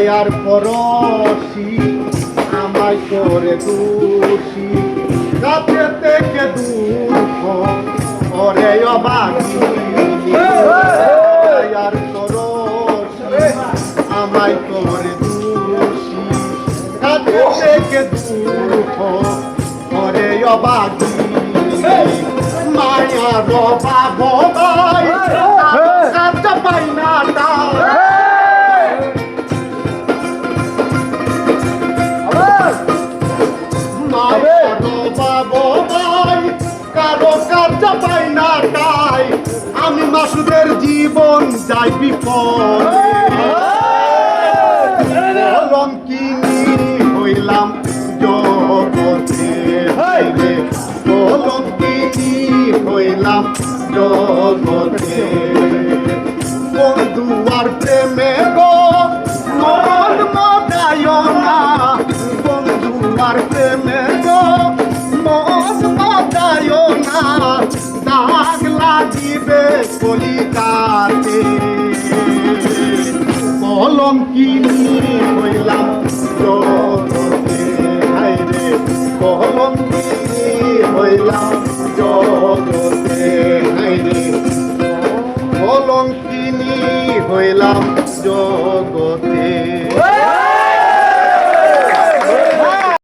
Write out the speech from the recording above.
মায়ার পরশি আমায় করে দোষী কাছে থেকে দূর ওরে অবাকি মায়ার পরশি আমায় করে দোষী কাছে থেকে দূর ওরে অবাকি মায়ার বাবাই কাছে পাই না পাই না তাই আমি মাসুদের জীবন যাই বিপদে কলঙ্কিনী হইলাম জগতে কলঙ্কিনী হইলাম জগতে বন্ধু আর প্রেমে গো মন মদায় না বন্ধু আর প্রেমে গো মন মদায় না দাগ লাগিবে কলিকাতে কলঙ্কিনী হইলাম জগতে হায়রে কলঙ্কিনী হইলাম জগতে হায়রে কলঙ্কিনী হইলাম